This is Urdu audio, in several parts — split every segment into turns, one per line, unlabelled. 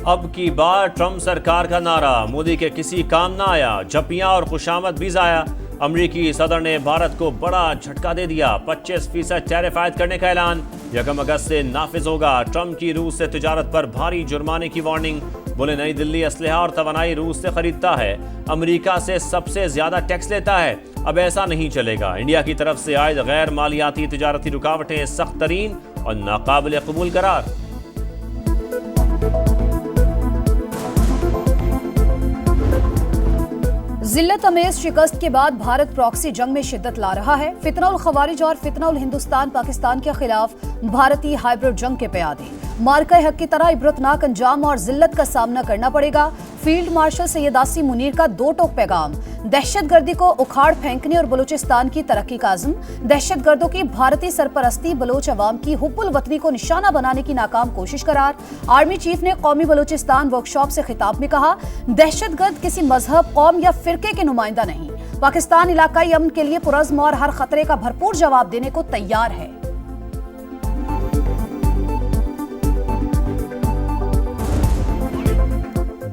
اب کی بار ٹرمپ سرکار کا نعرہ مودی کے کسی کام نہ آیا، جھپیاں اور خوشامد بھی ضائع۔ امریکی صدر نے بھارت کو بڑا جھٹکا دے دیا، 25% ٹیرف عائد کرنے کا اعلان 1 اگست سے نافذ ہوگا۔ ٹرمپ کی روس سے تجارت پر بھاری جرمانے کی وارننگ، بولے نئی دلی اسلحہ اور توانائی روس سے خریدتا ہے، امریکہ سے سب سے زیادہ ٹیکس لیتا ہے، اب ایسا نہیں چلے گا۔ انڈیا کی طرف سے عائد غیر مالیاتی تجارتی رکاوٹیں سخت ترین اور ناقابل قبول قرار۔
ذلت امیز شکست کے بعد بھارت پراکسی جنگ میں شدت لا رہا ہے۔ فتنہ الخوارج اور فتنہ الہندوستان پاکستان کے خلاف بھارتی ہائبرڈ جنگ کے پیادے، مارکہ حق کی طرح عبرتناک انجام اور ذلت کا سامنا کرنا پڑے گا۔ فیلڈ مارشل سید آسی منیر کا 2 ٹوک پیغام، دہشت گردی کو اکھاڑ پھینکنے اور بلوچستان کی ترقی کا عزم، دہشت گردوں کی بھارتی سرپرستی بلوچ عوام کی حب الوطنی کو نشانہ بنانے کی ناکام کوشش قرار۔ آرمی چیف نے قومی بلوچستان ورکشاپ سے خطاب میں کہا، دہشت گرد کسی مذہب، قوم یا فرقے کے نمائندہ نہیں، پاکستان علاقائی امن کے لیے پرعزم اور ہر خطرے کا بھرپور جواب دینے کو تیار ہے۔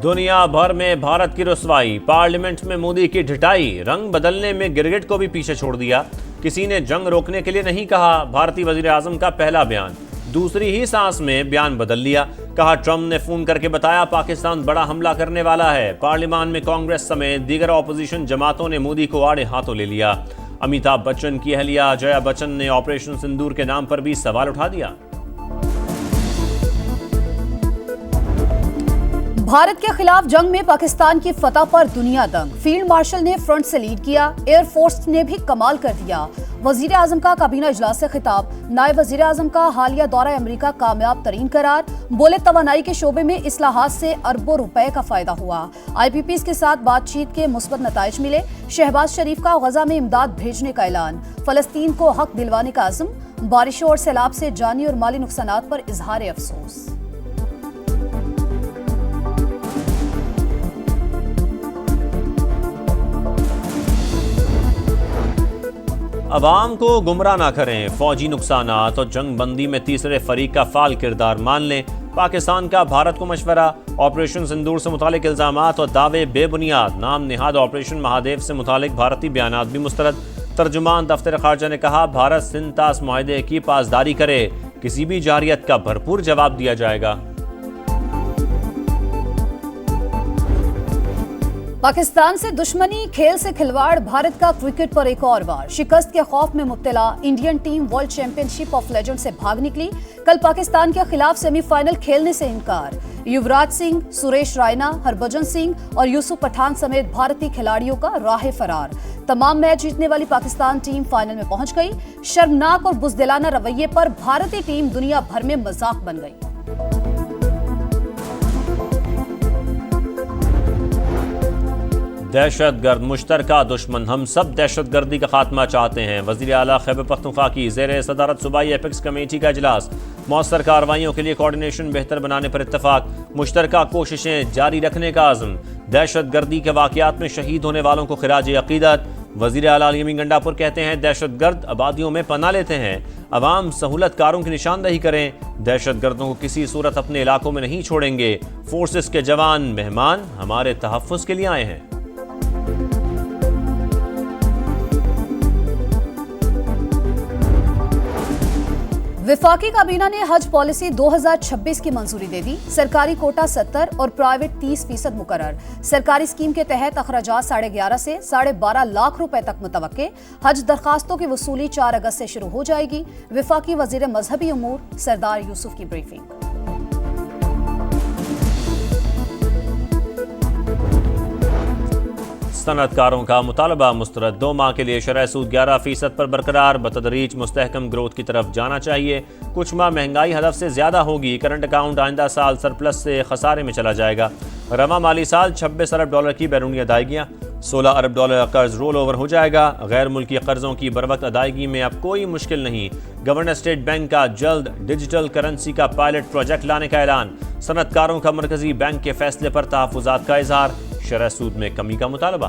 دنیا بھر میں بھارت کی رسوائی، پارلیمنٹ میں مودی کی ڈھٹائی، رنگ بدلنے میں گرگٹ کو بھی پیچھے چھوڑ دیا، کسی نے جنگ روکنے کے لیے نہیں کہا، بھارتی وزیر اعظم کا پہلا بیان، دوسری ہی سانس میں بیان بدل لیا، کہا ٹرمپ نے فون کر کے بتایا پاکستان بڑا حملہ کرنے والا ہے۔ پارلیمان میں کانگریس سمیت دیگر اپوزیشن جماعتوں نے مودی کو آڑے ہاتھوں لے لیا۔ امیتابھ بچن کی اہلیہ جیا بچن نے آپریشن سندور کے نام پر بھی سوال اٹھا دیا۔
بھارت کے خلاف جنگ میں پاکستان کی فتح پر دنیا دنگ، فیلڈ مارشل نے فرنٹ سے لیڈ کیا، ایئر فورس نے بھی کمال کر دیا۔ وزیر اعظم کا کابینہ اجلاس سے خطاب، نائب وزیر اعظم کا حالیہ دورہ امریکہ کامیاب ترین قرار، بولے توانائی کے شعبے میں اصلاحات سے اربوں روپے کا فائدہ ہوا، آئی پی پیز کے ساتھ بات چیت کے مثبت نتائج ملے، شہباز شریف کا غزہ میں امداد بھیجنے کا اعلان، فلسطین کو حق دلوانے کا عزم، بارشوں اور سیلاب سے جانی اور مالی نقصانات پر اظہار افسوس۔
عوام کو گمراہ نہ کریں، فوجی نقصانات اور جنگ بندی میں تیسرے فریق کا فعال کردار مان لیں، پاکستان کا بھارت کو مشورہ، آپریشن سندور سے متعلق الزامات اور دعوے بے بنیاد، نام نہاد آپریشن مہادیو سے متعلق بھارتی بیانات بھی مسترد۔ ترجمان دفتر خارجہ نے کہا، بھارت سندھ طاس معاہدے کی پاسداری کرے، کسی بھی جارحیت کا بھرپور جواب دیا جائے گا۔
پاکستان سے دشمنی، کھیل سے کھلواڑ، بھارت کا کرکٹ پر ایک اور وار، شکست کے خوف میں مبتلا Indian team world champion ship of legend سے بھاگ نکلی، کل پاکستان کے خلاف سیمی فائنل کھیلنے سے انکار، یوراج سنگھ، سریش رائنا، ہربھجن سنگھ اور یوسف پٹھان سمیت بھارتی کھلاڑیوں کا راہ فرار، تمام میچ جیتنے والی پاکستان ٹیم فائنل میں پہنچ گئی، شرمناک اور بزدلانہ رویے پر بھارتی ٹیم دنیا بھر میں مذاق بن گئی۔
دہشت گرد مشترکہ دشمن، ہم سب دہشت گردی کا خاتمہ چاہتے ہیں، وزیر اعلیٰ خیبر پختونخوا کی زیر صدارت صوبائی ایپیکس کمیٹی کا اجلاس، مؤثر کارروائیوں کے لیے کوارڈینیشن بہتر بنانے پر اتفاق، مشترکہ کوششیں جاری رکھنے کا عزم، دہشت گردی کے واقعات میں شہید ہونے والوں کو خراج عقیدت، وزیر اعلیٰ علی گنڈاپور کہتے ہیں دہشت گرد آبادیوں میں پناہ لیتے ہیں، عوام سہولت کاروں کی نشاندہی کریں، دہشت گردوں کو کسی صورت اپنے علاقوں میں نہیں چھوڑیں گے، فورسز کے جوان مہمان ہمارے تحفظ کے لیے آئے ہیں۔
وفاقی کابینہ نے حج پالیسی 2026 کی منظوری دے دی، سرکاری کوٹا 70 اور پرائیویٹ 30% مقرر، سرکاری اسکیم کے تحت اخراجات 11.5 سے 12.5 لاکھ روپے تک متوقع، حج درخواستوں کی وصولی 4 اگست سے شروع ہو جائے گی، وفاقی وزیر مذہبی امور سردار یوسف کی بریفنگ۔
صنعت کاروں کا مطالبہ مسترد، 2 ماہ کے لیے شرح سود 11% پر برقرار، بتدریج مستحکم گروتھ کی طرف جانا چاہیے، کچھ ماہ مہنگائی ہدف سے زیادہ ہوگی، کرنٹ اکاؤنٹ آئندہ سال سرپلس سے خسارے میں چلا جائے گا، رواں مالی سال 26 ارب ڈالر کی بیرونی ادائیگیاں، 16 ارب ڈالر قرض رول اوور ہو جائے گا، غیر ملکی قرضوں کی بروقت ادائیگی میں اب کوئی مشکل نہیں، گورنر اسٹیٹ بینک کا جلد ڈیجیٹل کرنسی کا پائلٹ پروجیکٹ لانے کا اعلان، صنعت کاروں کا مرکزی بینک کے فیصلے پر تحفظات کا اظہار، شرح سود میں کمی کا مطالبہ۔